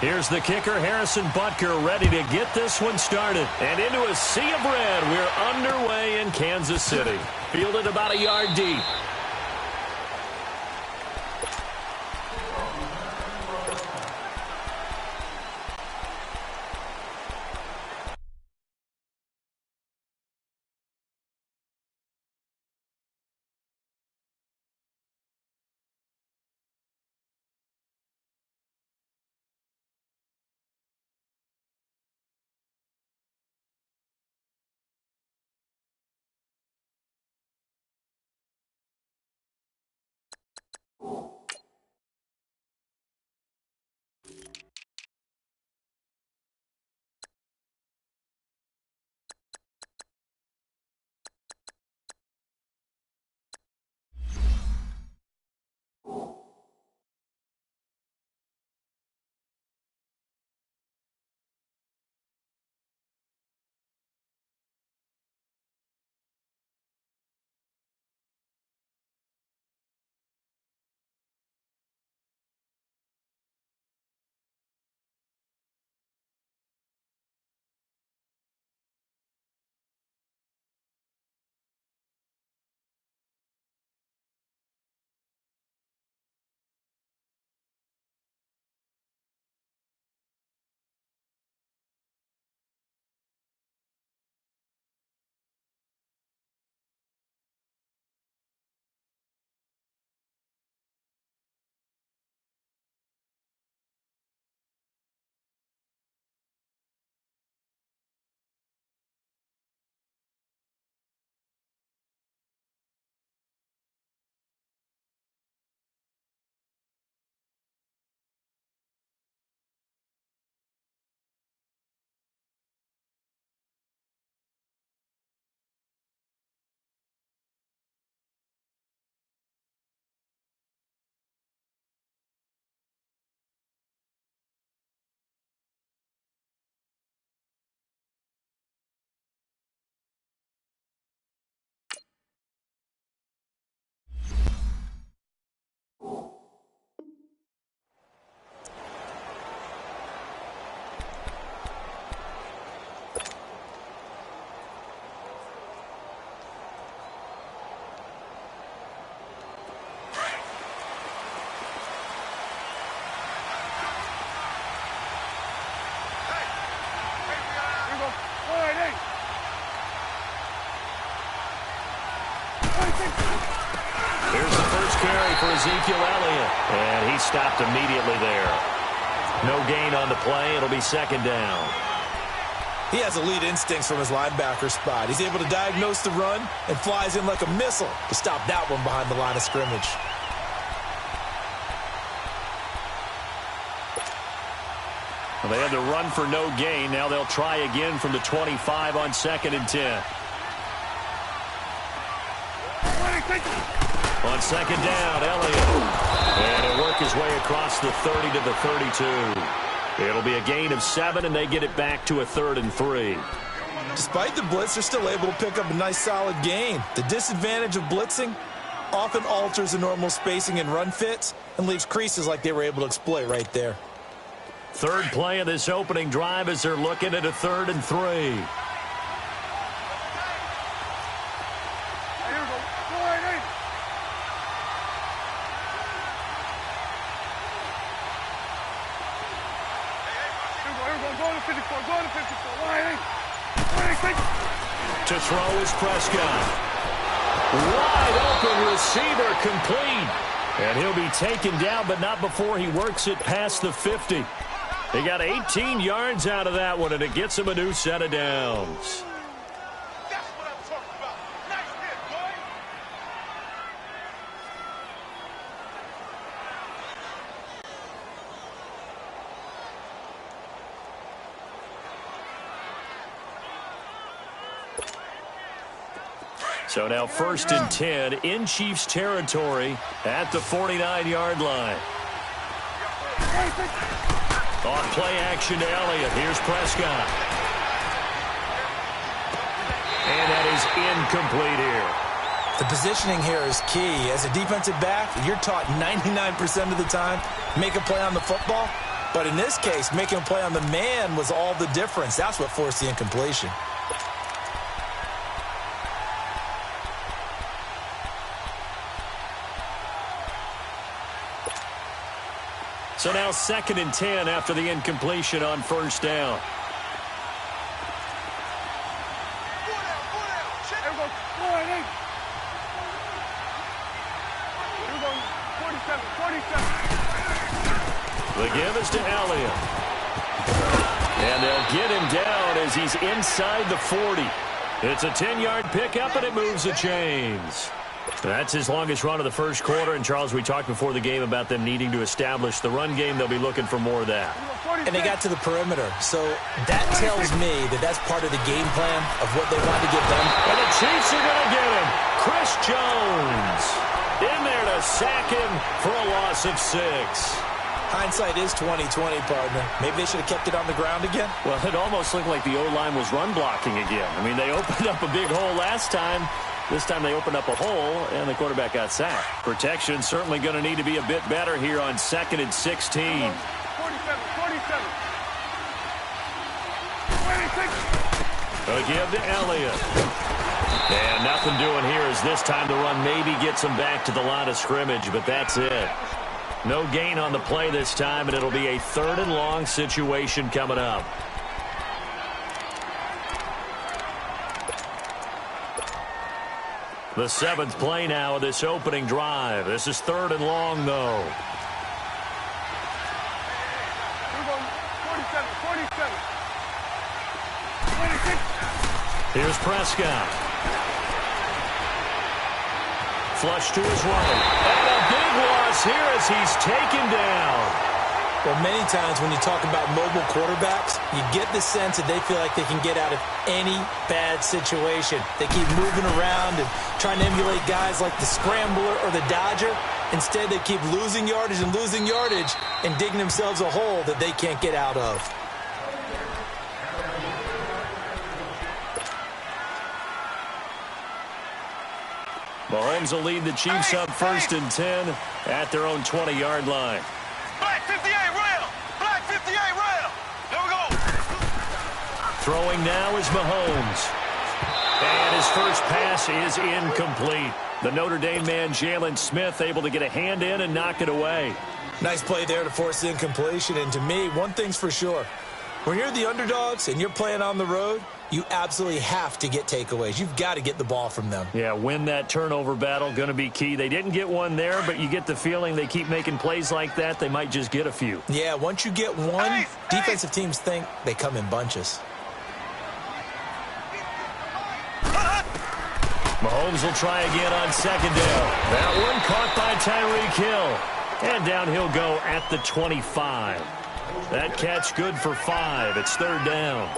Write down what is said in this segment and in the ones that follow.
Here's the kicker, Harrison Butker, ready to get this one started. And into a sea of red, we're underway in Kansas City. Fielded about a yard deep. Here's the first carry for Ezekiel Elliott, and he stopped immediately there. No gain on the play. It'll be second down. He has elite instincts from his linebacker spot. He's able to diagnose the run and flies in like a missile to stop that one behind the line of scrimmage. Well, they had the run for no gain. Now they'll try again from the 25 on 2nd and 10. On 2nd down, Elliott. And he'll work his way across the 30 to the 32. It'll be a gain of 7, and they get it back to a 3rd and 3. Despite the blitz, they're still able to pick up a nice solid gain. The disadvantage of blitzing often alters the normal spacing and run fits and leaves creases like they were able to exploit right there. Third play of this opening drive as they're looking at a 3rd and 3. To throw is Prescott. Wide open receiver complete. And he'll be taken down, but not before he works it past the 50. He got 18 yards out of that one, and it gets him a new set of downs. That's what I'm talking about. Nice hit, boy. So now 1st and 10 in Chiefs territory at the 49-yard line. On play action to Elliott. Here's Prescott. And that is incomplete here. The positioning here is key. As a defensive back, you're taught 99% of the time, make a play on the football, But in this case, making a play on the man was all the difference. That's what forced the incompletion. So now 2nd and 10 after the incompletion on first down. The give is to Elliott. And they'll get him down as he's inside the 40. It's a 10-yard pickup, and it moves the chains. That's his longest run of the first quarter. And, Charles, we talked before the game about them needing to establish the run game. They'll be looking for more of that. And they got to the perimeter. So that tells me that that's part of the game plan of what they want to get done. And the Chiefs are going to get him. Chris Jones in there to sack him for a loss of 6. Hindsight is 20/20, partner. Maybe they should have kept it on the ground again. Well, it almost looked like the O-line was run blocking again. I mean, they opened up a big hole last time. This time they opened up a hole, and the quarterback got sacked. Protection certainly going to need to be a bit better here on 2nd and 16. 47. A give to Elliott. And nothing doing here as this time the run maybe gets him back to the line of scrimmage, but that's it. No gain on the play this time, and it'll be a 3rd and long situation coming up. The 7th play now of this opening drive. This is 3rd and long, though. 47. Here's Prescott. Flush to his right. And a big loss here as he's taken down. Well, many times when you talk about mobile quarterbacks, you get the sense that they feel like they can get out of any bad situation. They keep moving around and trying to emulate guys like the Scrambler or the Dodger. Instead, they keep losing yardage and digging themselves a hole that they can't get out of. Mahomes will lead the Chiefs up 1st and 10 at their own 20-yard line. Black 58 rail. Black 58 rail. There we go. Throwing now is Mahomes. And his first pass is incomplete. The Notre Dame man, Jalen Smith, able to get a hand in and knock it away. Nice play there to force the incompletion. And to me, one thing's for sure. When you're the underdogs and you're playing on the road, you absolutely have to get takeaways. You've got to get the ball from them. Yeah, win that turnover battle, going to be key. They didn't get one there, but you get the feeling they keep making plays like that, they might just get a few. Yeah, once you get one, defensive teams think they come in bunches. Mahomes will try again on 2nd down. That one caught by Tyreek Hill. And down he'll go at the 25. That catch good for 5. It's 3rd down.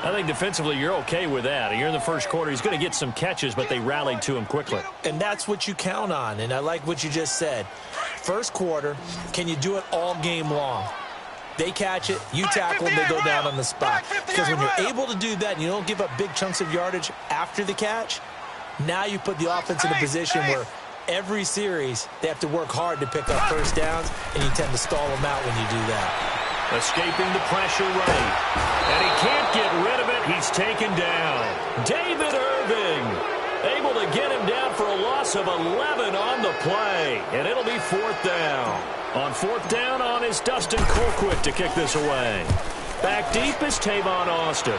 I think defensively you're okay with that. You're in the first quarter. He's going to get some catches, but they rallied to him quickly. And that's what you count on, and I like what you just said. First quarter, can you do it all game long? They catch it, you tackle, they go down on the spot. Because when you're able to do that and you don't give up big chunks of yardage after the catch, now you put the offense in a position where every series they have to work hard to pick up first downs, and you tend to stall them out when you do that. Escaping the pressure right. And he can't get rid of it. He's taken down. David Irving able to get him down for a loss of 11 on the play. And it'll be 4th down. On 4th down on is Dustin Colquitt to kick this away. Back deep is Tavon Austin.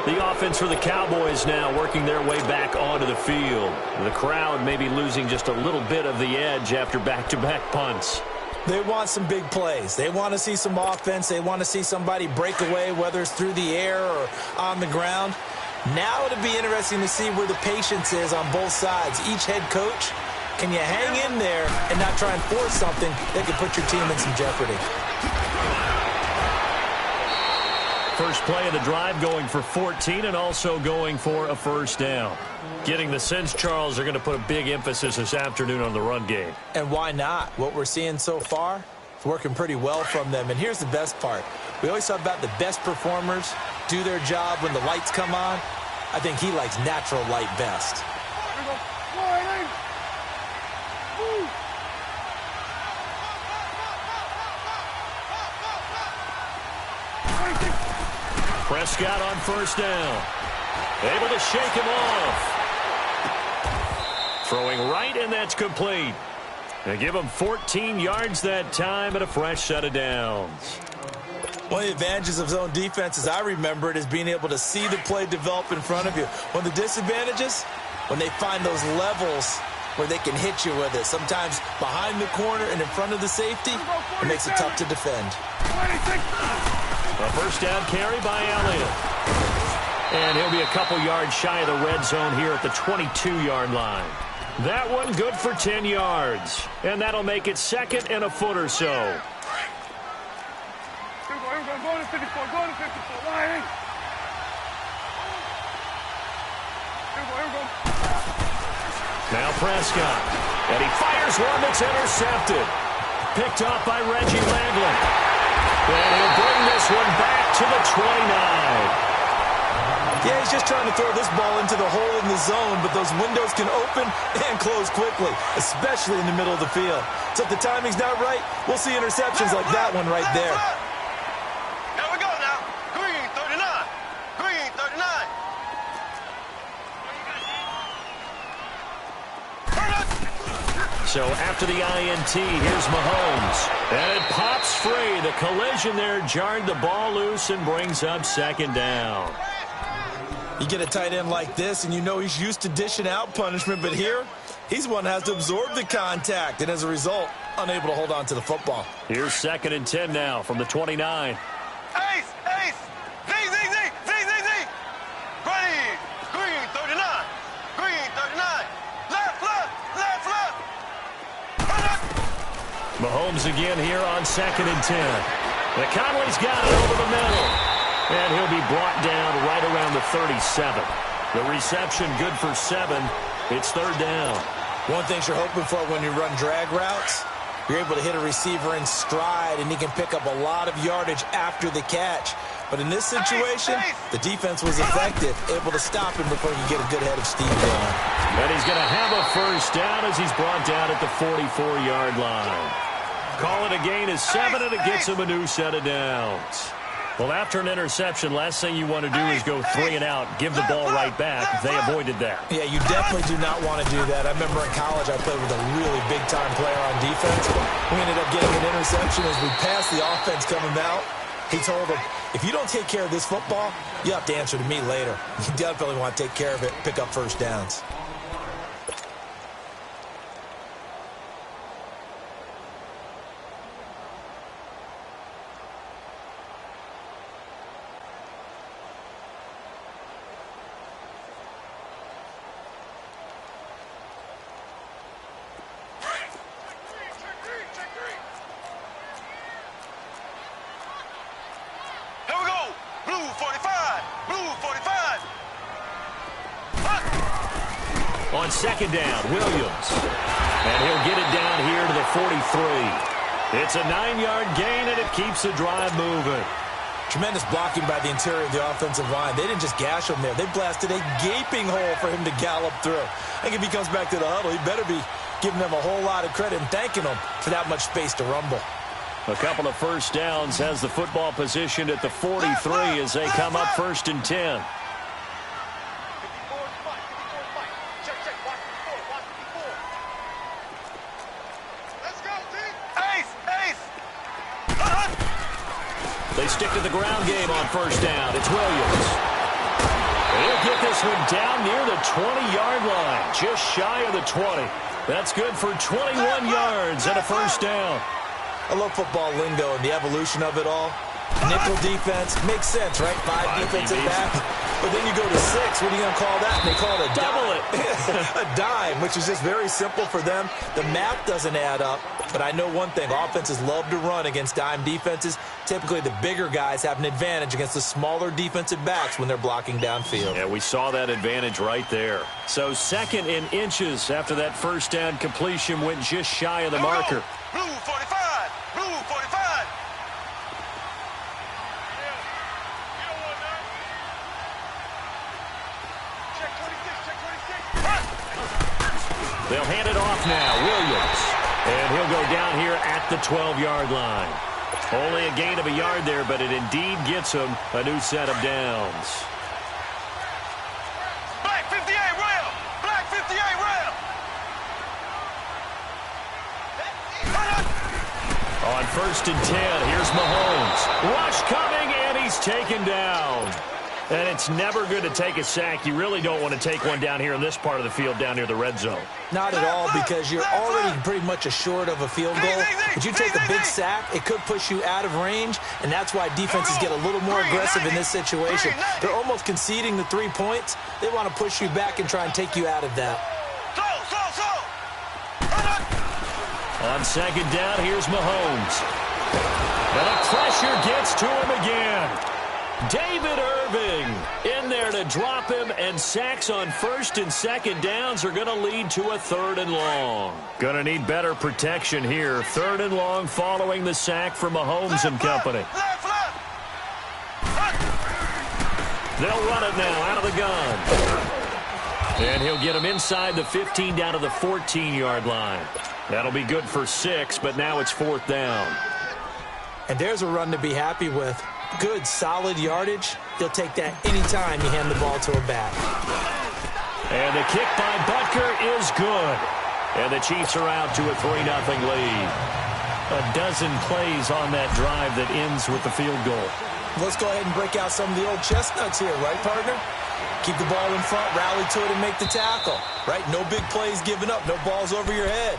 The offense for the Cowboys now working their way back onto the field. The crowd maybe losing just a little bit of the edge after back-to-back punts. They want some big plays. They want to see some offense. They want to see somebody break away, whether it's through the air or on the ground. Now it'll be interesting to see where the patience is on both sides. Each head coach, can you hang in there and not try and force something that could put your team in some jeopardy? First play of the drive going for 14 and also going for a first down. Getting the sense, Charles, they're going to put a big emphasis this afternoon on the run game. And why not? What we're seeing so far is working pretty well from them. And here's the best part. We always talk about the best performers do their job when the lights come on. I think he likes natural light best. Ooh. Prescott on first down. Able to shake him off. Throwing right, and that's complete. They give him 14 yards that time and a fresh set of downs. One of the advantages of zone defense, as I remember it, is being able to see the play develop in front of you. One of the disadvantages, when they find those levels where they can hit you with it. Sometimes behind the corner and in front of the safety, it makes it tough to defend. A first down carry by Elliott. And he'll be a couple yards shy of the red zone here at the 22-yard line. That one good for 10 yards. And that'll make it second and a foot or so. Here we go. Go to 54. Go to 54. Line. Here we go. Now Prescott. And he fires one that's intercepted. Picked off by Reggie Landlin. And he'll bring this one back to the 29. Yeah, he's just trying to throw this ball into the hole in the zone, but those windows can open and close quickly, especially in the middle of the field. So if the timing's not right, we'll see interceptions like that one right there. Here we go now. Green 39. Green 39. So after the INT, here's Mahomes. And it pops free. The collision there jarred the ball loose and brings up second down. You get a tight end like this, and you know he's used to dishing out punishment, but here, he's the one that has to absorb the contact, and as a result, unable to hold on to the football. Here's second and 10 now from the 29. Ace. Z. Ready. Green 39. Green 39. Left. Mahomes again here on second and 10. The Conley's got it over the middle. And he'll be brought down right around the 37. The reception good for 7. It's third down. One thing you're hoping for when you run drag routes, you're able to hit a receiver in stride, and he can pick up a lot of yardage after the catch. But in this situation, the defense was effective, able to stop him before you get a good head of steam going. And he's going to have a first down as he's brought down at the 44-yard line. Call it a gain of 7, and it gets him a new set of downs. Well, after an interception, last thing you want to do is go 3 and out, give the ball right back. They avoided that. Yeah, you definitely do not want to do that. I remember in college I played with a really big-time player on defense. We ended up getting an interception as we passed the offense coming out. He told him, if you don't take care of this football, you have to answer to me later. You definitely want to take care of it, pick up first downs. On second down, Williams. And he'll get it down here to the 43. It's a 9-yard gain, and it keeps the drive moving. Tremendous blocking by the interior of the offensive line. They didn't just gash him there. They blasted a gaping hole for him to gallop through. I think if he comes back to the huddle, he better be giving them a whole lot of credit and thanking them for that much space to rumble. A couple of first downs has the football positioned at the 43 as they come up first and 10. They stick to the ground game on first down. It's Williams. And he'll get this one down near the 20-yard line, just shy of the 20. That's good for 21 yards and a first down. I love football lingo and the evolution of it all. Nickel defense makes sense, right? 5 defensive backs. But then you go to 6. What are you going to call that? And they call it a double it. A dime, which is just very simple for them. The math doesn't add up. But I know one thing. Offenses love to run against dime defenses. Typically, the bigger guys have an advantage against the smaller defensive backs when they're blocking downfield. Yeah, we saw that advantage right there. So second in inches after that first down completion went just shy of the marker. Blue 45. Blue 45. They'll hand it off now. Williams. And he'll go down here at the 12-yard line. Only a gain of a yard there, but it indeed gets him a new set of downs. Black 58 rail. Black 58 rail. On 1st and 10, here's Mahomes. Rush coming, and he's taken down. And it's never good to take a sack. You really don't want to take one down here in this part of the field, down near the red zone. Not at all, because you're already pretty much assured of a field goal. But you take a big sack, it could push you out of range, and that's why defenses get a little more aggressive in this situation. They're almost conceding the 3 points. They want to push you back and try and take you out of that. On 2nd down, here's Mahomes. And the pressure gets to him again. David Irving in there to drop him, and sacks on 1st and 2nd downs are going to lead to a 3rd and long. Going to need better protection here. 3rd and long following the sack from Mahomes and company. They'll run it now out of the gun. And he'll get him inside the 15 down to the 14-yard line. That'll be good for 6, but now it's 4th down. And there's a run to be happy with. Good, solid yardage. He'll take that anytime you hand the ball to a back. And the kick by Butker is good. And the Chiefs are out to a 3-0 lead. A dozen plays on that drive that ends with the field goal. Let's go ahead and break out some of the old chestnuts here, right, partner? Keep the ball in front, rally to it, and make the tackle. Right? No big plays given up. No balls over your head.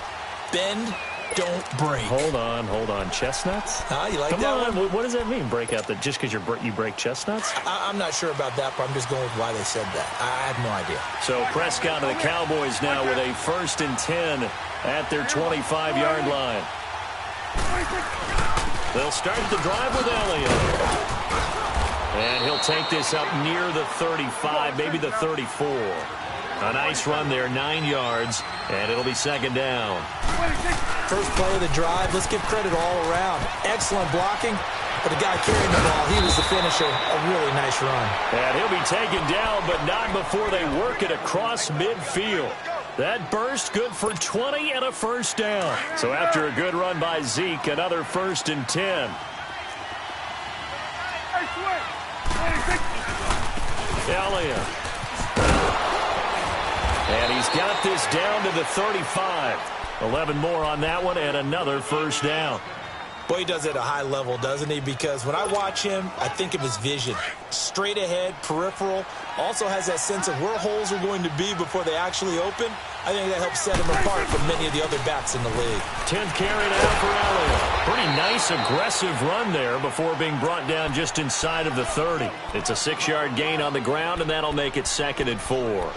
Bend, don't break. Hold on. Chestnuts? You like Come that on. one? What does that mean, break out? That just because you break chestnuts? I'm not sure about that, but I'm just going with why they said that. I have no idea. So Prescott and the Cowboys now with a 1st and 10 at their 25-yard line. They'll start the drive with Elliott. And he'll take this up near the 35, maybe the 34. A nice run there, 9 yards, and it'll be 2nd down. First play of the drive, let's give credit all around. Excellent blocking, but the guy carrying the ball, he was the finisher. A really nice run. And he'll be taken down, but not before they work it across midfield. That burst good for 20 and a 1st down. So after a good run by Zeke, another 1st and 10. Elliott. And he's got this down to the 35. 11 more on that one, and another 1st down. Boy, he does it at a high level, doesn't he? Because when I watch him, I think of his vision. Straight ahead, peripheral. Also has that sense of where holes are going to be before they actually open. I think that helps set him apart from many of the other backs in the league. 10th carry now for Elliott. Pretty nice, aggressive run there before being brought down just inside of the 30. It's a 6-yard gain on the ground, and that'll make it 2nd and 4.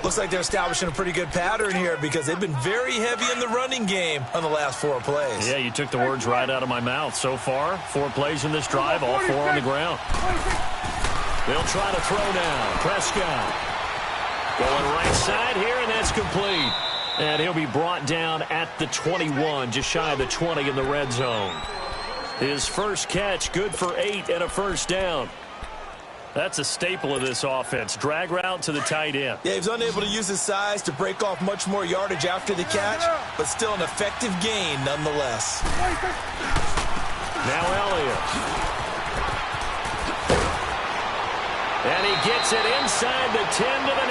Looks like they're establishing a pretty good pattern here because they've been very heavy in the running game on the last 4 plays. Yeah, you took the words right out of my mouth. So far, 4 plays in this drive, all 4 on the ground. They'll try to throw now. Prescott going right side here, and that's complete. And he'll be brought down at the 21, just shy of the 20 in the red zone. His first catch, good for 8 and a 1st down. That's a staple of this offense. Drag route to the tight end. Yeah, he was unable to use his size to break off much more yardage after the catch, but still an effective gain nonetheless. Now Elliott. And he gets it inside the 10 to the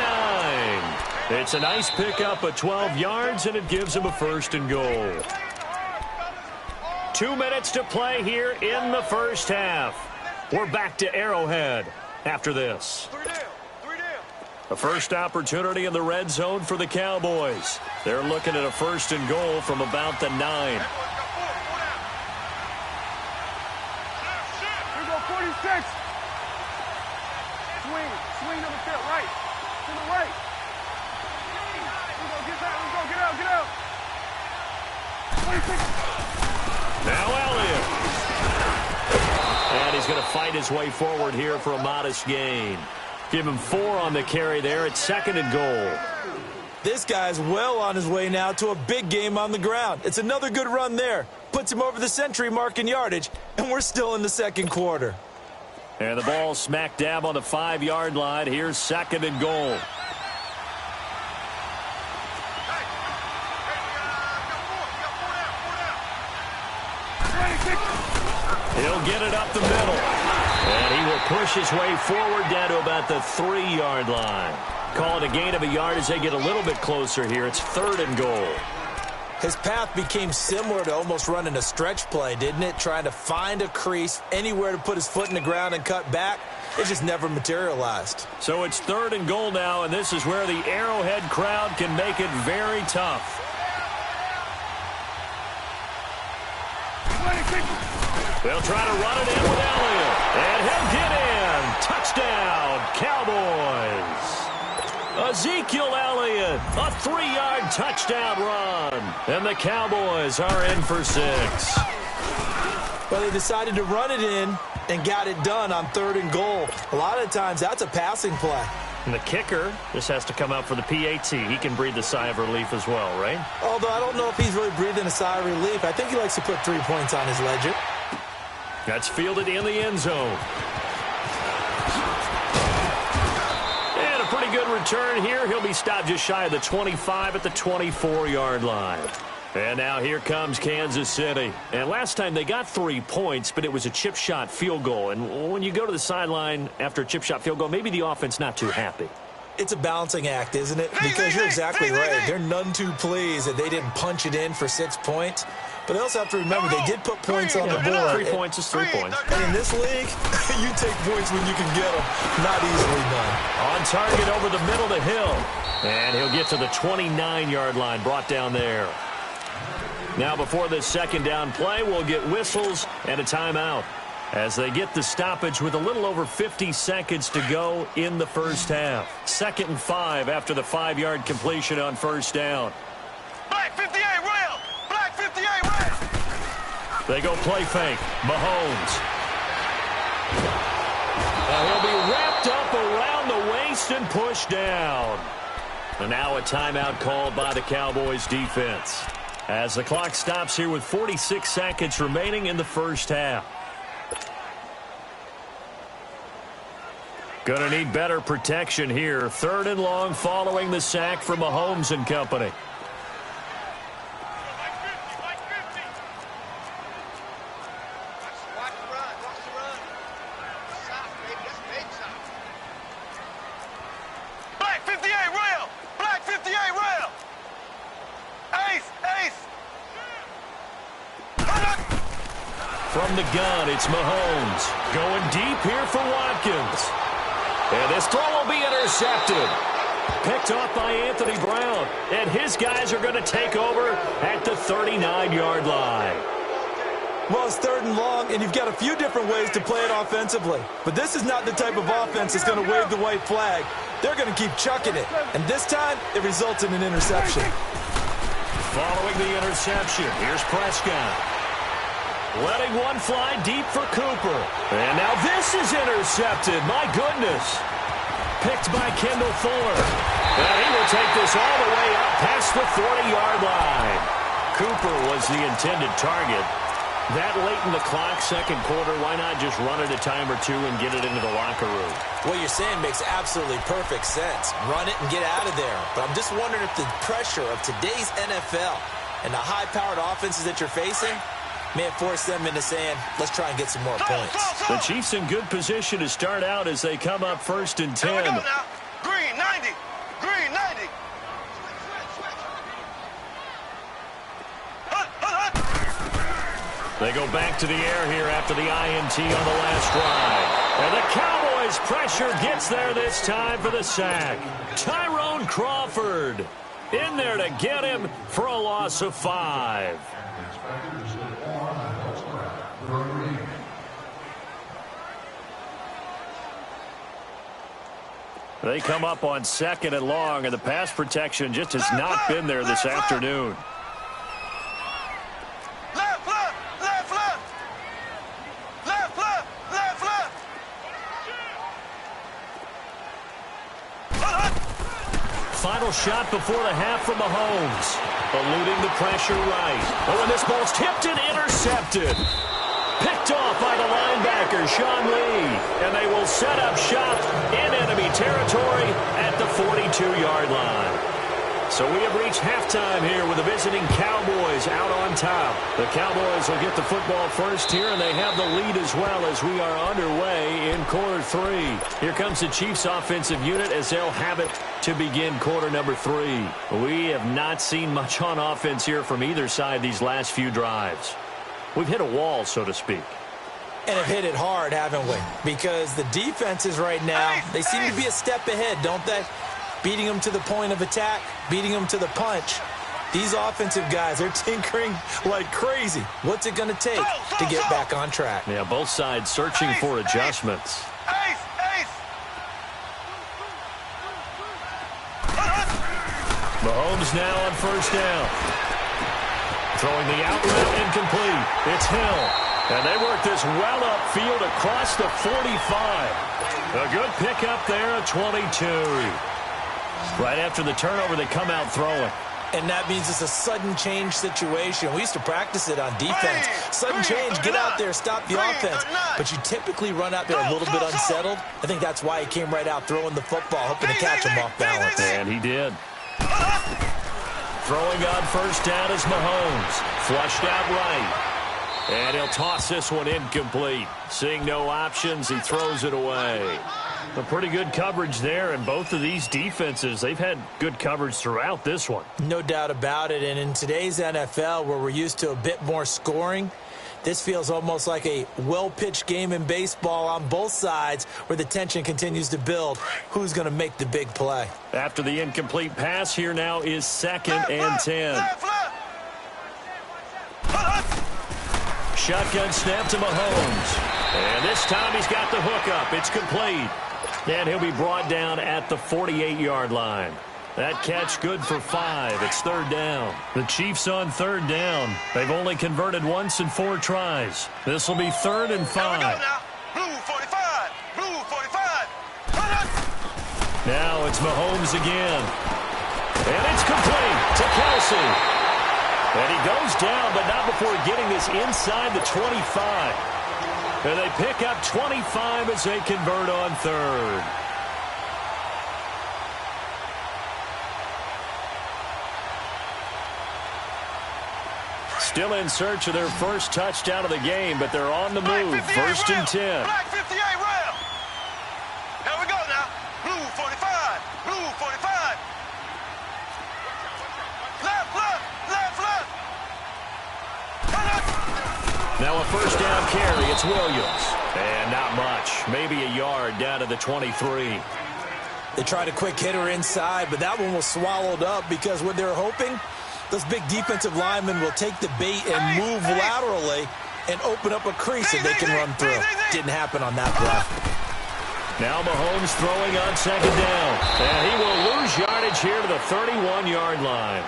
9. It's a nice pickup of 12 yards, and it gives him a 1st and goal. 2 minutes to play here in the 1st half. We're back to Arrowhead after this. A first opportunity in the red zone for the Cowboys. They're looking at a 1st and goal from about the 9. Here we go, 46. Swing to the field, right. To the right. Here we go, get out. 26. Now Elliott. And he's going to fight his way forward here for a modest gain. Give him 4 on the carry there. It's 2nd and goal. This guy's well on his way now to a big game on the ground. It's another good run there. Puts him over the century mark in yardage, and we're still in the 2nd quarter. And the ball smack dab on the 5-yard line. Here's 2nd and goal. He'll get it up the middle. And he will push his way forward down to about the 3-yard line. Call it a gain of a yard as they get a little bit closer here. It's 3rd and goal. His path became similar to almost running a stretch play, didn't it? Trying to find a crease, anywhere to put his foot in the ground and cut back. It just never materialized. So it's 3rd and goal now, and this is where the Arrowhead crowd can make it very tough. They'll try to run it in with Elliott. And he'll get in. Touchdown, Cowboys. Ezekiel Elliott, a 3-yard touchdown run. And the Cowboys are in for 6. Well, they decided to run it in and got it done on 3rd and goal. A lot of times, that's a passing play. And the kicker just has to come out for the PAT. He can breathe a sigh of relief as well, right? Although I don't know if he's really breathing a sigh of relief. I think he likes to put 3 points on his ledger. That's fielded in the end zone. And a pretty good return here. He'll be stopped just shy of the 25 at the 24-yard line. And now here comes Kansas City. And last time they got 3 points, but it was a chip shot field goal. And when you go to the sideline after a chip shot field goal, maybe the offense not too happy. It's a balancing act, isn't it? Because you're exactly right. They're none too pleased that they didn't punch it in for 6 points. But they also have to remember they did put points on the board. 3 points is 3 points. And in this league, you take points when you can get them. Not easily done. On target over the middle to Hill. And he'll get to the 29-yard line, brought down there. Now before this second down play, we'll get whistles and a timeout as they get the stoppage with a little over 50 seconds to go in the first half. 2nd and 5 after the 5-yard completion on first down. Black 58 rail! Black 58 rail! They go play fake. Mahomes. And he'll be wrapped up around the waist and pushed down. And now a timeout called by the Cowboys defense as the clock stops here with 46 seconds remaining in the first half. Gonna need better protection here. 3rd and long following the sack from Mahomes and company. Black 58 rail! Black 58 rail! Ace! Ace! From the gun, it's Mahomes. Going deep here for Watkins. And this throw will be intercepted. Picked off by Anthony Brown. And his guys are going to take over at the 39-yard line. Well, it's 3rd and long, and you've got a few different ways to play it offensively. But this is not the type of offense that's going to wave the white flag. They're going to keep chucking it. And this time, it results in an interception. Following the interception, here's Prescott. Letting one fly deep for Cooper. And now this is intercepted. My goodness. Picked by Kendall Fuller. And he will take this all the way up past the 40-yard line. Cooper was the intended target. That late in the clock, second quarter, why not just run it a time or two and get it into the locker room? What you're saying makes absolutely perfect sense. Run it and get out of there. But I'm just wondering if the pressure of today's NFL and the high-powered offenses that you're facing may have forced them into saying, let's try and get some more points. The Chiefs in good position to start out as they come up 1st and 10. Here we go now. Green 90. Green 90. They go back to the air here after the INT on the last drive. And the Cowboys pressure gets there this time for the sack. Tyrone Crawford in there to get him for a loss of 5. They come up on 2nd and long, and the pass protection just has not been there this afternoon. Left, left, left, left. Left, left, left, left. Final shot before the half from Mahomes. Eluding the pressure right. Oh, and this ball's tipped and intercepted. Picked off by the linebacker, Sean Lee. And they will set up shop in enemy territory at the 42-yard line. So we have reached halftime here with the visiting Cowboys out on top. The Cowboys will get the football first here, and they have the lead as well as we are underway in quarter 3. Here comes the Chiefs offensive unit as they'll have it to begin quarter number 3. We have not seen much on offense here from either side these last few drives. We've hit a wall, so to speak. And have hit it hard, haven't we? Because the defenses right now, they seem to be a step ahead, don't they? Beating them to the point of attack, beating them to the punch. These offensive guys, they're tinkering like crazy. What's it going to take to get back on track? Yeah, both sides searching for adjustments. Mahomes now on first down. Throwing the out route incomplete. It's Hill. And they work this well upfield across the 45. A good pickup there at 22. Right after the turnover, they come out throwing. And that means it's a sudden change situation. We used to practice it on defense. Sudden change, get out there, stop the offense. But you typically run out there a little bit unsettled. I think that's why he came right out throwing the football, hoping to catch him off balance. And he did. Throwing on first down is Mahomes. Flushed out right. And he'll toss this one incomplete. Seeing no options, he throws it away. A pretty good coverage there, and both of these defenses, they've had good coverage throughout this one. No doubt about it, and in today's NFL, where we're used to a bit more scoring, this feels almost like a well-pitched game in baseball on both sides where the tension continues to build. Who's going to make the big play? After the incomplete pass, here now is 2nd and 10. Shotgun snap to Mahomes. And this time he's got the hook up. It's complete. And he'll be brought down at the 48-yard line. That catch good for 5. It's 3rd down. The Chiefs on 3rd down. They've only converted once in 4 tries. This will be 3rd and 5. Blue 45. Blue 45. Now it's Mahomes again. And it's complete to Kelsey. And he goes down, but not before getting this inside the 25. And they pick up 25 as they convert on 3rd. Still in search of their first touchdown of the game, but they're on the move. 1st and 10. Black 58 round. Here we go now. Blue 45. Blue 45. Left. Now a first down carry. It's Williams. And not much. Maybe a yard down to the 23. They tried a quick hitter inside, but that one was swallowed up because what they're hoping, those big defensive linemen will take the bait and move laterally and open up a crease that they can run through. Didn't happen on that play. Now Mahomes throwing on 2nd down. And he will lose yardage here to the 31-yard line.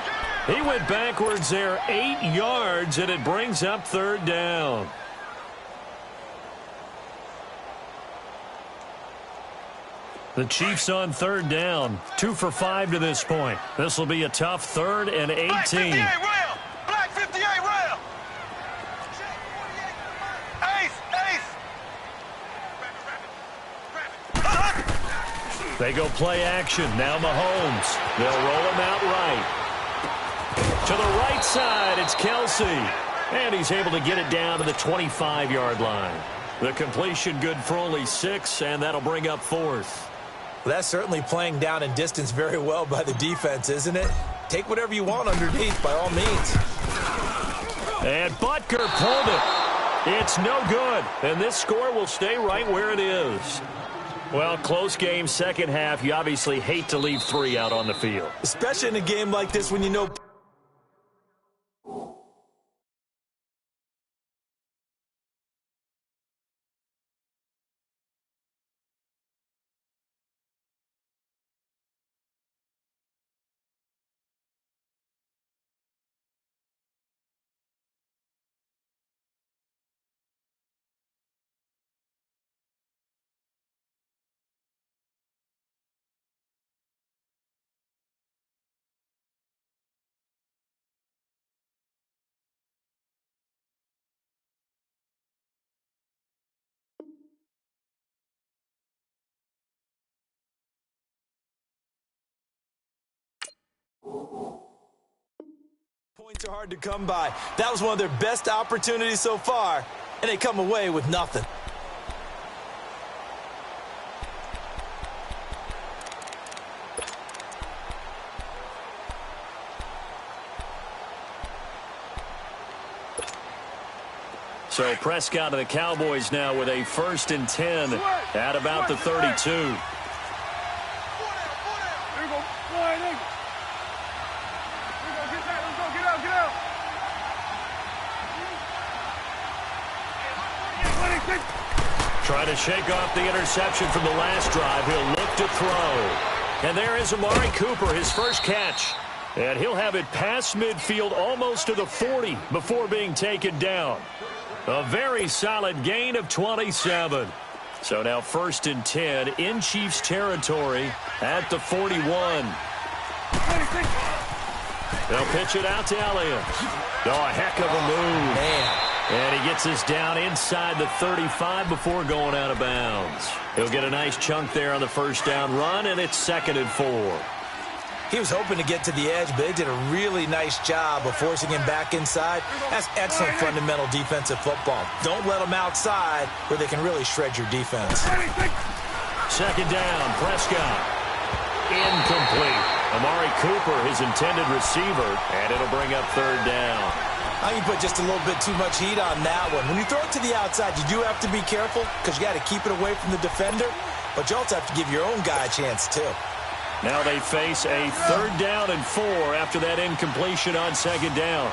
He went backwards there 8 yards, and it brings up 3rd down. The Chiefs on 3rd down. 2 for 5 to this point. This will be a tough 3rd and 18. Black 58 round. Black 58 round. Ace. They go play action. Now Mahomes. They'll roll him out right. To the right side, it's Kelsey. And he's able to get it down to the 25-yard line. The completion good for only 6, and that'll bring up 4th. Well, that's certainly playing down and distance very well by the defense, isn't it? Take whatever you want underneath, by all means. And Butker pulled it. It's no good. And this score will stay right where it is. Well, close game, second half. You obviously hate to leave 3 out on the field. Especially in a game like this when you know Points are hard to come by. That was one of their best opportunities so far, and they come away with nothing. So Prescott of the Cowboys now with a 1st and 10 at about the 32. There you go. Flying in. There you go. Get that. Let's go. Get out. Get out. 26. Trying to shake off the interception from the last drive. He'll look to throw. And there is Amari Cooper, his first catch. And he'll have it past midfield almost to the 40 before being taken down. A very solid gain of 27. So now 1st and 10 in Chiefs territory at the 41. 26. They'll pitch it out to Elliott. Oh, a heck of a move. Man. And he gets us down inside the 35 before going out of bounds. He'll get a nice chunk there on the 1st down run, and it's 2nd and 4. He was hoping to get to the edge, but they did a really nice job of forcing him back inside. That's excellent fundamental defensive football. Don't let them outside where they can really shred your defense. 2nd down, Prescott. Incomplete. Amari Cooper, his intended receiver, and it'll bring up 3rd down. I can put just a little bit too much heat on that one. When you throw it to the outside, you do have to be careful because you got to keep it away from the defender, but you also have to give your own guy a chance too. Now they face a 3rd down and 4 after that incompletion on 2nd down.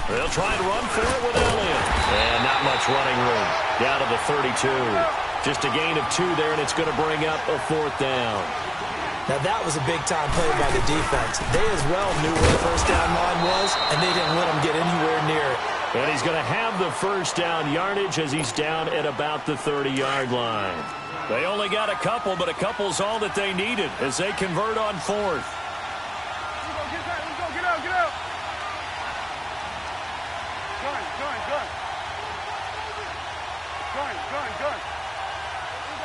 They'll try and run for it with Elliott. And not much running room. Down to the 32. Just a gain of 2 there, and it's going to bring up a 4th down. Now that was a big-time play by the defense. They as well knew where the 1st down line was, and they didn't let them get anywhere near it. And he's going to have the 1st down yardage as he's down at about the 30-yard line. They only got a couple, but a couple's all that they needed as they convert on 4th. Let's go. Get that. Let's go. Get out. Get out. Gun. Let's go.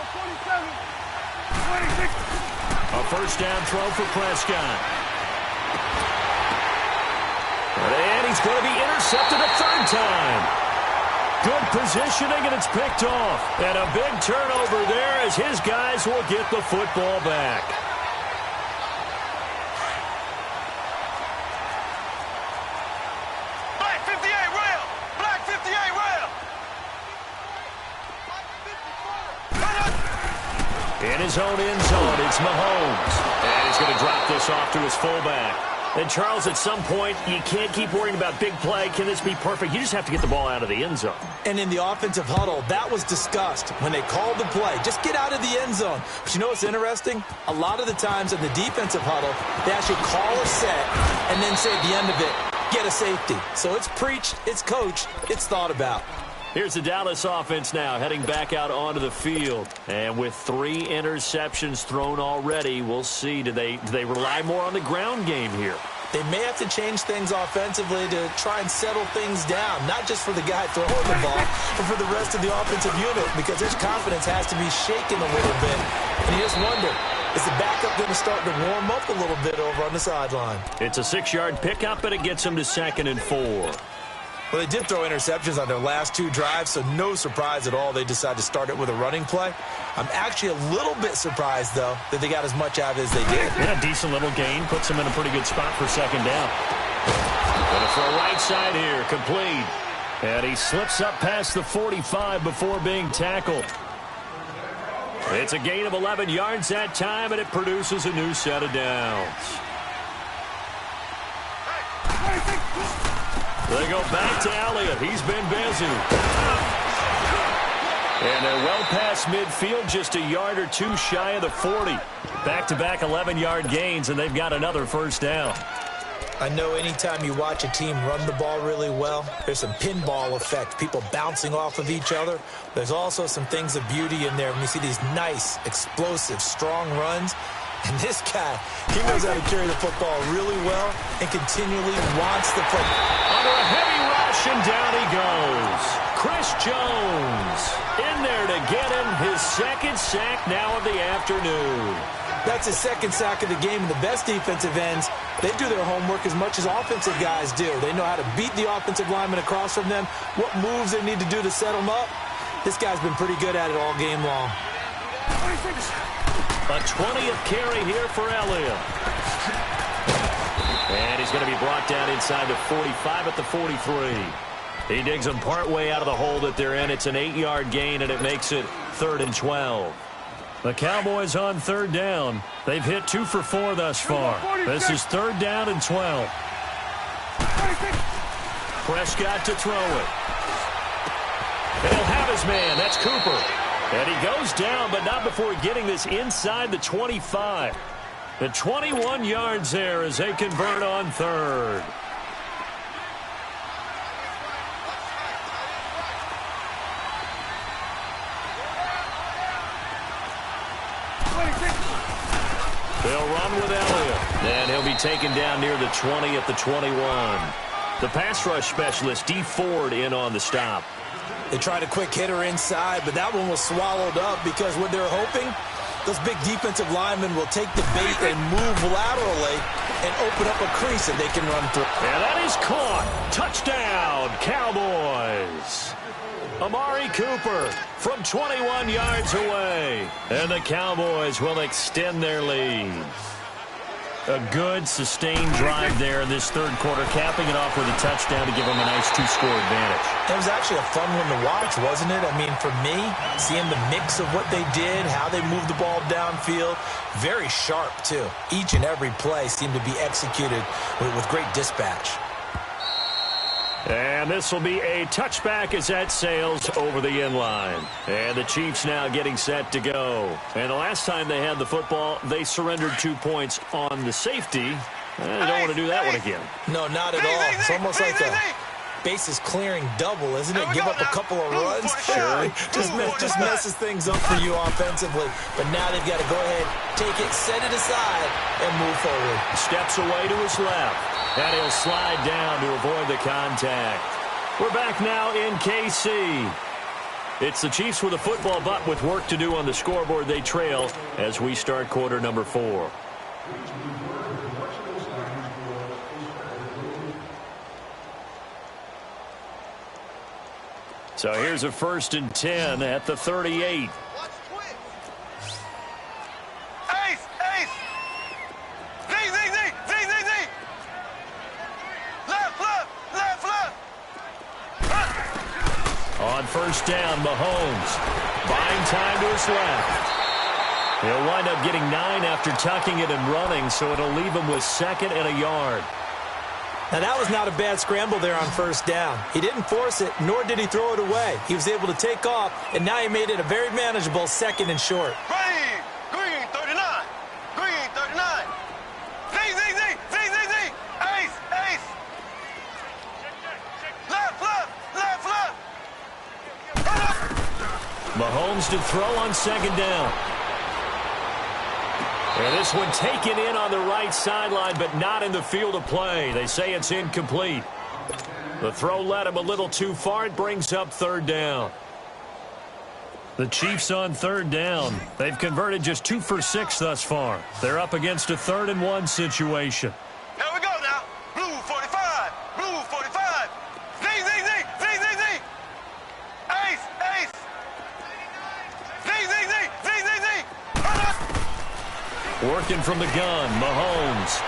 27. 26. A 1st down throw for Prescott. And he's going to be intercepted a 3rd time. Good positioning, and it's picked off. And a big turnover there as his guys will get the football back. Black 58 rail. Black 58 rail. In his own end zone, it's Mahomes. And he's going to drop this off to his fullback. And, Charles, at some point, you can't keep worrying about big play. Can this be perfect? You just have to get the ball out of the end zone. And in the offensive huddle, that was discussed when they called the play. Just get out of the end zone. But you know what's interesting? A lot of the times in the defensive huddle, they actually call a set and then say at the end of it, get a safety. So it's preached, it's coached, it's thought about. Here's the Dallas offense now heading back out onto the field. And with 3 interceptions thrown already, we'll see. Do they rely more on the ground game here? They may have to change things offensively to try and settle things down, not just for the guy throwing the ball, but for the rest of the offensive unit, because his confidence has to be shaken a little bit. And you just wonder, is the backup going to start to warm up a little bit over on the sideline? It's a 6-yard pickup, and it gets him to 2nd and 4. Well, they did throw interceptions on their last 2 drives, so no surprise at all they decided to start it with a running play. I'm actually a little bit surprised, though, that they got as much out of it as they did. Yeah, decent little gain. Puts them in a pretty good spot for 2nd down. Going to throw right side here, complete. And he slips up past the 45 before being tackled. It's a gain of 11 yards that time, and it produces a new set of downs. They go back to Elliott. He's been busy. And they're well past midfield, just a yard or 2 shy of the 40. Back-to-back 11-yard gains, and they've got another 1st down. I know anytime you watch a team run the ball really well, there's some pinball effect, people bouncing off of each other. There's also some things of beauty in there when you see these nice, explosive, strong runs. And this guy, he knows how to carry the football really well and continually wants the football. Under a heavy rush, and down he goes. Chris Jones in there to get him his 2nd sack now of the afternoon. That's his second sack of the game, and the best defensive ends, they do their homework as much as offensive guys do. They know how to beat the offensive lineman across from them, what moves they need to do to set them up. This guy's been pretty good at it all game long. A 20th carry here for Elliott. And he's going to be brought down inside the 45 at the 43. He digs them partway out of the hole that they're in. It's an 8-yard gain, and it makes it 3rd and 12. The Cowboys on 3rd down. They've hit 2 for 4 thus far. This is 3rd down and 12. Prescott to throw it. And he'll have his man. That's Cooper. And he goes down, but not before getting this inside the 25. The 21 yards there as they convert on 3rd. They'll run with Elliott. And he'll be taken down near the 20 at the 21. The pass rush specialist, D. Ford, in on the stop. They tried a quick hitter inside, but that one was swallowed up because what they're hoping, those big defensive linemen will take the bait and move laterally and open up a crease that they can run through. And that is caught. Touchdown, Cowboys. Amari Cooper from 21 yards away. And the Cowboys will extend their lead. A good, sustained drive there in this 3rd quarter, capping it off with a touchdown to give them a nice 2-score advantage. It was actually a fun one to watch, wasn't it? I mean, for me, seeing the mix of what they did, how they moved the ball downfield, very sharp, too. Each and every play seemed to be executed with great dispatch. And this will be a touchback as that sails over the end line. And the Chiefs now getting set to go. And the last time they had the football, they surrendered 2 points on the safety. They don't want to do that one again. No, not at all. It's almost like a bases clearing double, isn't it? Give up a couple of runs. Sure. just messes things up for you offensively. But now they've got to go ahead, take it, set it aside, and move forward. Steps away to his left. And he'll slide down to avoid the contact. We're back now in KC. It's the Chiefs with a football, but with work to do on the scoreboard, they trail as we start quarter number 4. So here's a 1st and 10 at the 38. On 1st down, Mahomes buying time to his left. He'll wind up getting 9 after tucking it and running, so it'll leave him with 2nd and a yard. Now, that was not a bad scramble there on 1st down. He didn't force it, nor did he throw it away. He was able to take off, and now he made it a very manageable 2nd and short. Green 39. Green 39. Z. Ace. Left. Mahomes to throw on 2nd down. And this one taken in on the right sideline, but not in the field of play. They say it's incomplete. The throw led him a little too far. It brings up 3rd down. The Chiefs on 3rd down. They've converted just 2 for 6 thus far. They're up against a 3rd and 1 situation. Here we go now. Blue 45. Blue 45. Z. Ace. Z. Working from the gun, Mahomes.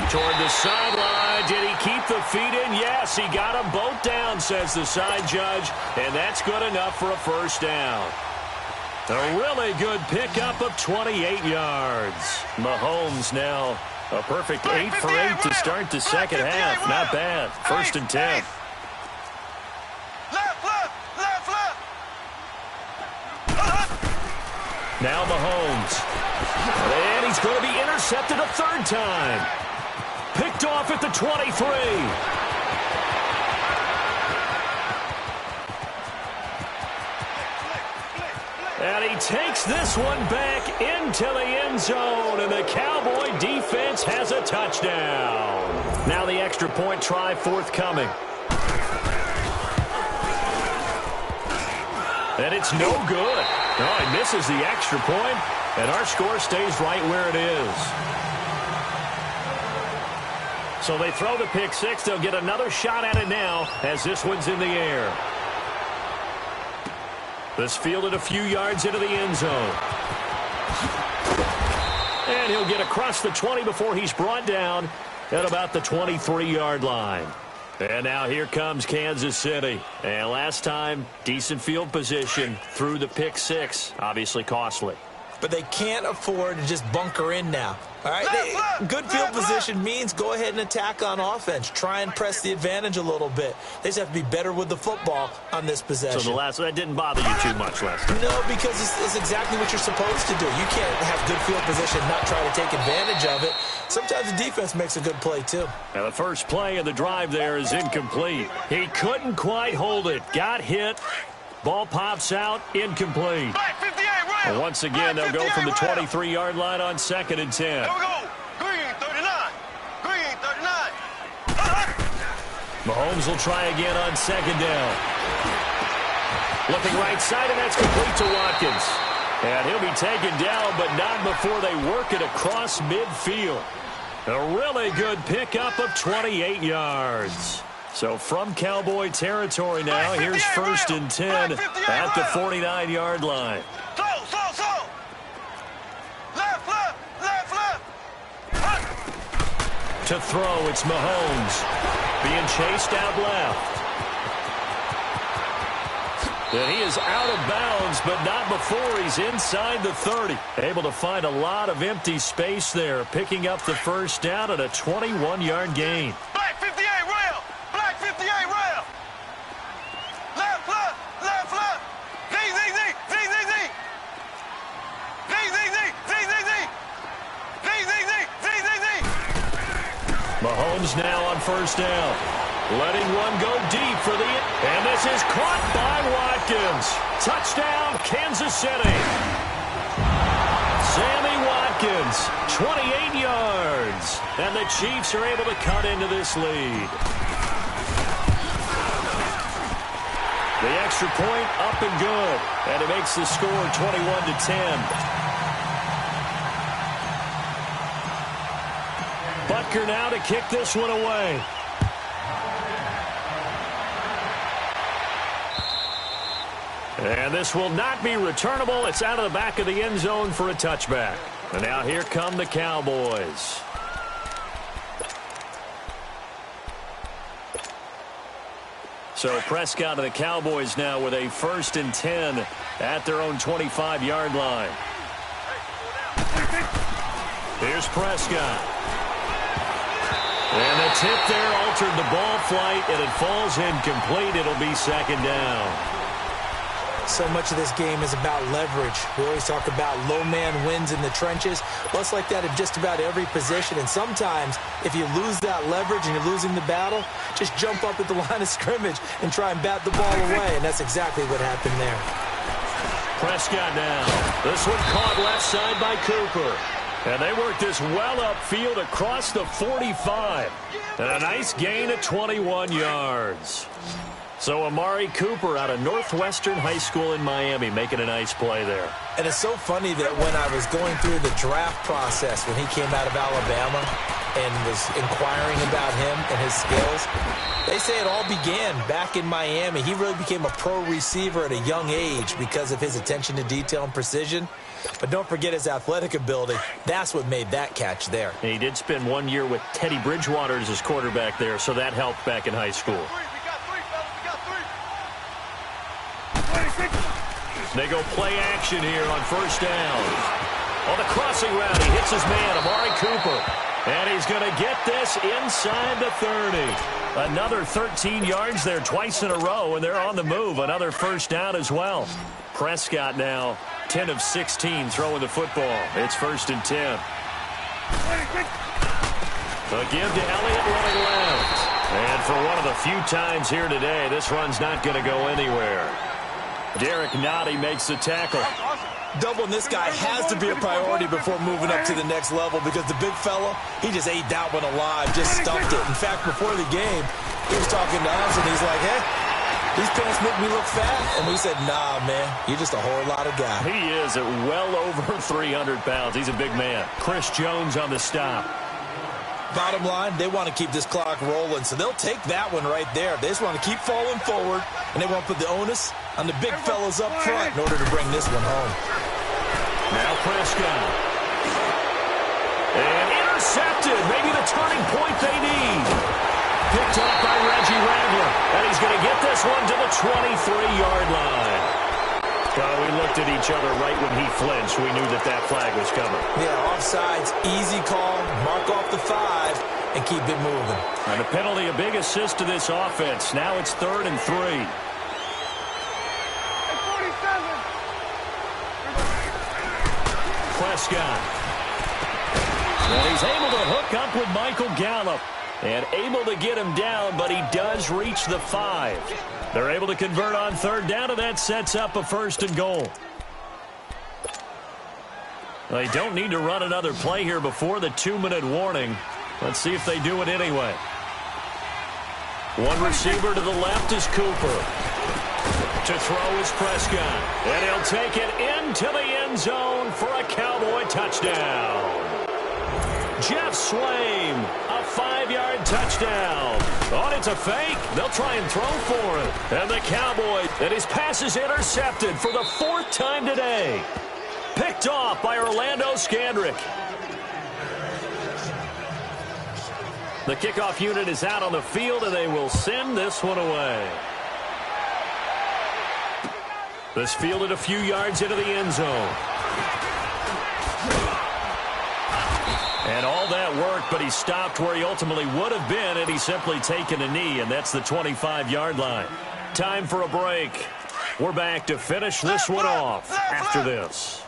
Toward the sideline. Did he keep the feet in? Yes, he got them both down, says the side judge. And that's good enough for a 1st down. A really good pickup of 28 yards. Mahomes now a perfect 8 for 8 to start the 2nd half. Not bad. 1st and 10. Now Mahomes. And he's going to be intercepted a 3rd time. Picked off at the 23. And he takes this one back into the end zone. And the Cowboy defense has a touchdown. Now the extra point try forthcoming. And it's no good. Oh, he misses the extra point, and our score stays right where it is. So they throw the pick six. They'll get another shot at it now as this one's in the air. This fielded a few yards into the end zone. And he'll get across the 20 before he's brought down at about the 23-yard line. And now here comes Kansas City. And last time, decent field position through the pick six. Obviously costly. But they can't afford to just bunker in now. All right, good field position means go ahead and attack on offense. Try and press the advantage a little bit. They just have to be better with the football on this possession. So that didn't bother you too much last time? No, because it's exactly what you're supposed to do. You can't have good field position and not try to take advantage of it. Sometimes the defense makes a good play, too. Now, the first play of the drive there is incomplete. He couldn't quite hold it. Got hit. Ball pops out, incomplete. And once again, they'll go from the 23-yard line on 2nd and 10. There we go. Green, 39. Green, 39. Mahomes will try again on 2nd down. Looking right side, and that's complete to Watkins. And he'll be taken down, but not before they work it across midfield. A really good pickup of 28 yards. So from Cowboy territory now, here's 1st and 10 at the 49-yard line. To throw, it's Mahomes. Being chased out left. And he is out of bounds, but not before he's inside the 30. Able to find a lot of empty space there, picking up the first down at a 21-yard gain. Black 58 rail. Black 58 rail. Left, left, left, left. Z, Z, Z, Z, Z, Z. Z, Z, Z, Z, Z, Z. Z, Z, Z, Z, Z, Z. Mahomes now on first down. Letting one go deep for the... And this is caught by Watkins. Touchdown, Kansas City. Sammy Watkins, 28 yards. And the Chiefs are able to cut into this lead. The extra point up and good. And it makes the score 21-10. Butker now to kick this one away. And this will not be returnable. It's out of the back of the end zone for a touchback. And now here come the Cowboys. So Prescott and the Cowboys now with a 1st and 10 at their own 25-yard line. Here's Prescott. And the tip there altered the ball flight, and it falls incomplete. It'll be 2nd down. So much of this game is about leverage. We always talk about low man wins in the trenches. Well, it's like that in just about every position. And sometimes, if you lose that leverage and you're losing the battle, just jump up at the line of scrimmage and try and bat the ball away. And that's exactly what happened there. Prescott now. This one caught left side by Cooper. And they work this well upfield across the 45. And a nice gain of 21 yards. So Amari Cooper out of Northwestern High School in Miami making a nice play there. And it's so funny that when I was going through the draft process when he came out of Alabama and was inquiring about him and his skills, they say it all began back in Miami. He really became a pro receiver at a young age because of his attention to detail and precision. But don't forget his athletic ability. That's what made that catch there. And he did spend 1 year with Teddy Bridgewater as his quarterback there, so that helped back in high school. They go play action here on first down. On the crossing route, he hits his man, Amari Cooper. And he's going to get this inside the 30. Another 13 yards there twice in a row, and they're on the move. Another first down as well. Prescott now 10 of 16 throwing the football. It's 1st and 10. The give to Elliott running left. And for one of the few times here today, this run's not going to go anywhere. Derek Nottie makes the tackle. Doubling this guy has to be a priority before moving up to the next level because the big fella, he just ate that one alive, just stuffed it. In fact, before the game, he was talking to us, and he's like, hey, These pants make me look fat. And we said, nah, man, you're just a whole lot of guy. He is at well over 300 pounds. He's a big man. Chris Jones on the stop. Bottom line, they want to keep this clock rolling, so they'll take that one right there. They just want to keep falling forward, and they want to put the onus on the big fellas up front in order to bring this one home. Now Prescott. And intercepted. Maybe the turning point they need. Picked up by Reggie Ragland. And he's going to get this one to the 23-yard line. We looked at each other right when he flinched. We knew that flag was coming. Yeah, offsides, easy call, mark off the 5, and keep it moving. And the penalty, a big assist to this offense. Now it's 3rd and 3. Prescott. And he's able to hook up with Michael Gallup. And able to get him down, but he does reach the 5. They're able to convert on 3rd down, and that sets up a 1st and goal. They don't need to run another play here before the 2-minute warning. Let's see if they do it anyway. One receiver to the left is Cooper. To throw is Prescott. And he'll take it into the end zone for a Cowboy touchdown. Jeff Swaim, a 5-yard touchdown. Oh, it's a fake. They'll try and throw for it. And the Cowboys, and his pass is intercepted for the 4th time today. Picked off by Orlando Scandrick. The kickoff unit is out on the field, and they will send this one away. This fielded a few yards into the end zone. And all that worked, but he stopped where he ultimately would have been had he simply taken a knee, and that's the 25-yard line. Time for a break. We're back to finish this one off after this.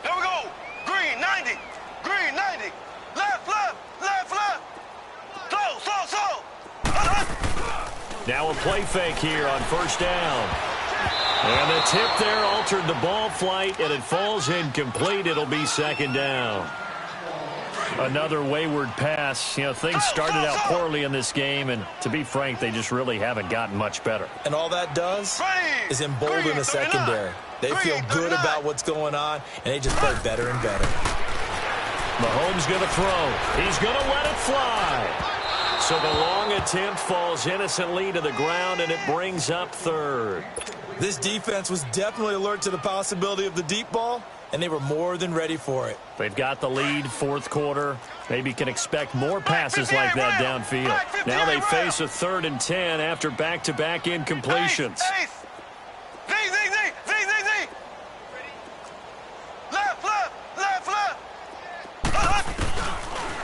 Here we go. Green 90. Green 90. Left, left, left, left. Slow. Now a play fake here on 1st down. And the tip there altered the ball flight, and it falls incomplete. It'll be 2nd down. Another wayward pass. You know, things started out poorly in this game, and to be frank, they just really haven't gotten much better. And all that does is embolden the secondary. They feel good about what's going on, and they just play better and better. Mahomes going to throw. He's going to let it fly. So the long attempt falls innocently to the ground, and it brings up 3rd. This defense was definitely alert to the possibility of the deep ball, and they were more than ready for it. They've got the lead, 4th quarter. Maybe can expect more passes like that downfield. Now they face a 3rd and 10 after back-to-back incompletions.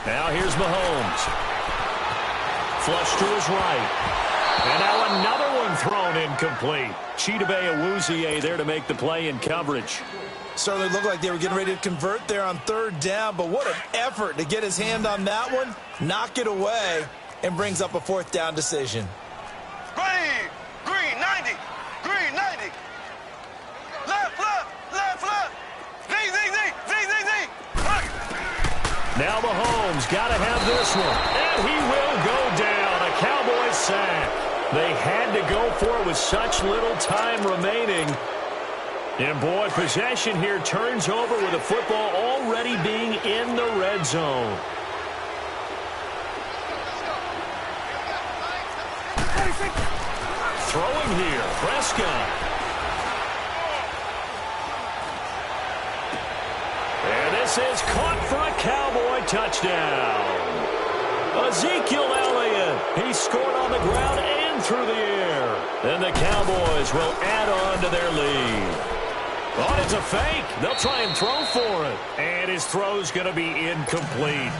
Now here's Mahomes. Flush to his right. And now another one thrown incomplete. Chidobe Awuzie there to make the play in coverage. Certainly looked like they were getting ready to convert there on 3rd down, but what an effort to get his hand on that one, knock it away, and brings up a 4th down decision. Green 90. Green 90. Left. Z. Now Mahomes got to have this one. And he will go down. A Cowboy sack. They had to go for it with such little time remaining. And, boy, possession here turns over with the football already being in the red zone. Throwing here, Prescott. And this is caught for a Cowboy touchdown. Ezekiel Elliott. He scored on the ground and through the air. And the Cowboys will add on to their lead. Oh, it's a fake. They'll try and throw for it. And his throw's going to be incomplete.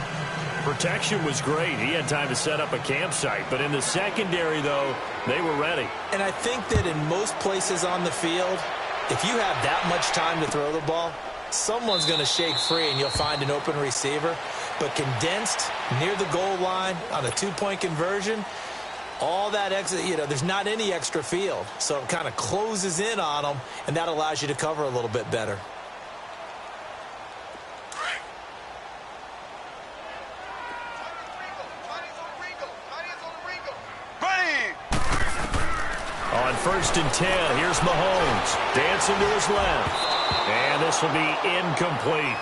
Protection was great. He had time to set up a campsite. But in the secondary, though, they were ready. And I think that in most places on the field, if you have that much time to throw the ball, someone's going to shake free and you'll find an open receiver. But condensed near the goal line on a two-point conversion, all that extra, there's not any extra field. So it kind of closes in on them, and that allows you to cover a little bit better. Ready, 1st and 10. Here's Mahomes dancing to his left. And this will be incomplete.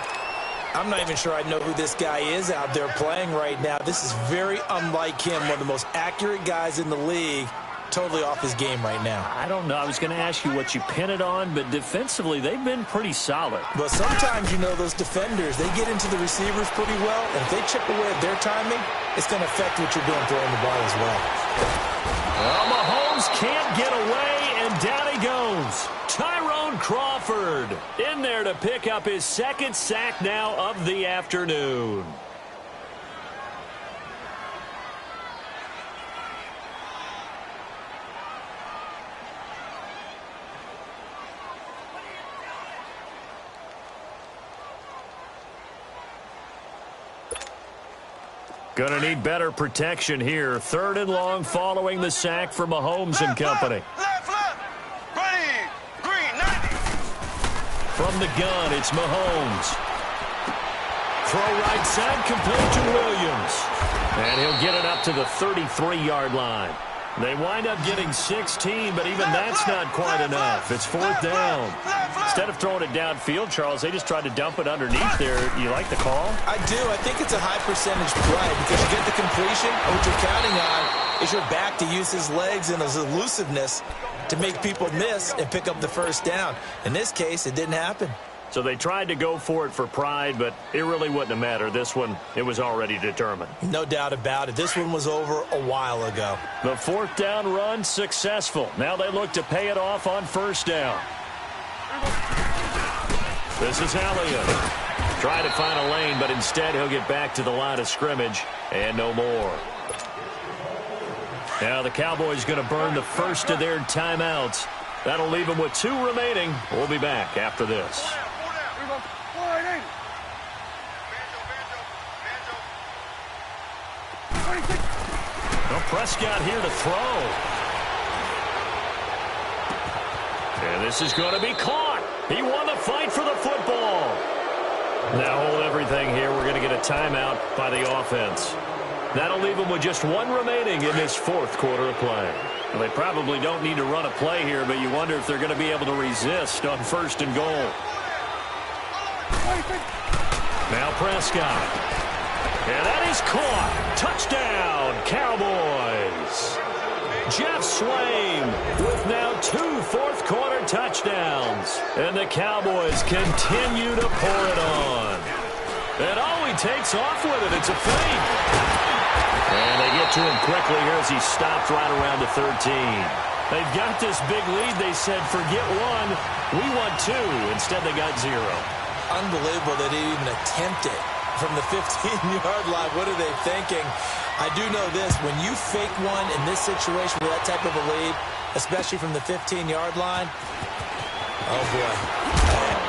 I'm not even sure I know who this guy is out there playing right now. This is very unlike him, one of the most accurate guys in the league. Totally off his game right now. I don't know. I was going to ask you what you pin it on, but defensively, they've been pretty solid. But sometimes, you know, those defenders, they get into the receivers pretty well, and if they chip away at their timing, it's going to affect what you're doing throwing the ball as well. Well, Mahomes can't get away, and down he goes. Tyrone Crawford in there to pick up his 2nd sack now of the afternoon. Gonna need better protection here. 3rd and long following the sack for Mahomes and company. Left, ready, green, 90. From the gun, it's Mahomes. Throw right side, complete to Williams. And he'll get it up to the 33-yard line. They wind up getting 16, but even that's not quite enough. It's 4th down. Instead of throwing it downfield, Charles, they just tried to dump it underneath there. You like the call? I do. I think it's a high percentage play because you get the completion, and what you're counting on is your back to use his legs and his elusiveness to make people miss and pick up the 1st down. In this case, it didn't happen. So they tried to go for it for pride, but it really wouldn't have mattered. This one, it was already determined. No doubt about it. This one was over a while ago. The 4th down run successful. Now they look to pay it off on 1st down. This is Elliott. Trying to find a lane, but instead he'll get back to the line of scrimmage and no more. Now the Cowboys going to burn the 1st of their timeouts. That'll leave them with 2 remaining. We'll be back after this. Well, Prescott here to throw. And this is going to be caught. He won the fight for the football. Now hold everything here. We're going to get a timeout by the offense. That'll leave them with just 1 remaining in this 4th quarter of play. Well, they probably don't need to run a play here, but you wonder if they're going to be able to resist on 1st and goal. Now Prescott. And that is caught. Touchdown, Cowboys. Jeff Swaim with now 2 fourth-quarter touchdowns. And the Cowboys continue to pour it on. And he takes off with it. It's a fake. And they get to him quickly here as he stopped right around the 13. They've got this big lead. They said, forget 1. We want 2. Instead, they got 0. Unbelievable that he even attempted from the 15-yard line. What are they thinking? I do know this. When you fake one in this situation with that type of a lead, especially from the 15-yard line, oh, boy.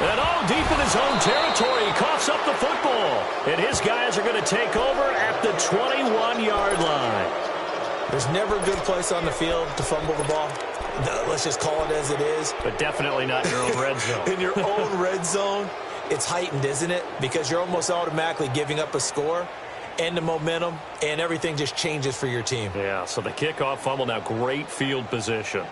And deep in his own territory, he coughs up the football. And his guys are going to take over at the 21-yard line. There's never a good place on the field to fumble the ball. Let's just call it as it is. But definitely not in your own red zone. In your own red zone, it's heightened, isn't it? Because you're almost automatically giving up a score and the momentum, and everything just changes for your team. Yeah, so the kickoff fumble, now great field position.